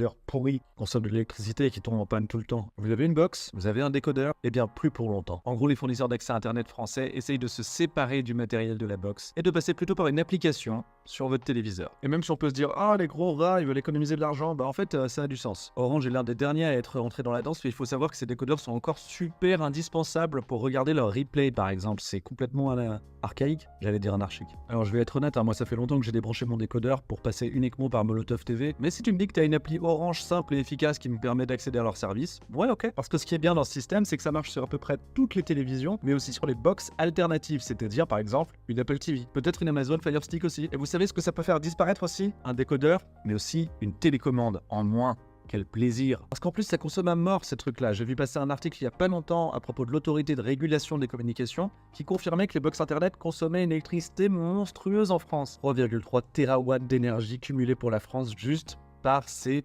décodeurs pourris qui consomment de l'électricité et qui tombent en panne tout le temps. Vous avez une box, vous avez un décodeur, et bien plus pour longtemps. En gros, les fournisseurs d'accès Internet français essayent de se séparer du matériel de la box et de passer plutôt par une application sur votre téléviseur. Et même si on peut se dire « Ah, les gros rats, ils veulent économiser de l'argent », bah en fait, ça a du sens. Orange est l'un des derniers à être rentré dans la danse, mais il faut savoir que ces décodeurs sont encore super indispensables pour regarder leur replay, par exemple. C'est complètement archaïque, j'allais dire anarchique. Alors je vais être honnête, moi ça fait longtemps que j'ai débranché mon décodeur pour passer uniquement par Molotov TV, mais si tu me dis que tu as une appli Orange simple et efficace qui me permet d'accéder à leur service, ouais ok. Parce que ce qui est bien dans ce système, c'est que ça marche sur à peu près toutes les télévisions, mais aussi sur les box alternatives, c'est-à-dire par exemple une Apple TV, peut-être une Amazon Fire Stick aussi. Et vous savez ce que ça peut faire disparaître aussi? Un décodeur, mais aussi une télécommande en moins. Quel plaisir! Parce qu'en plus, ça consomme à mort ces trucs-là. J'ai vu passer un article il y a pas longtemps à propos de l'autorité de régulation des communications qui confirmait que les box internet consommaient une électricité monstrueuse en France. 3,3 TW d'énergie cumulée pour la France juste par ces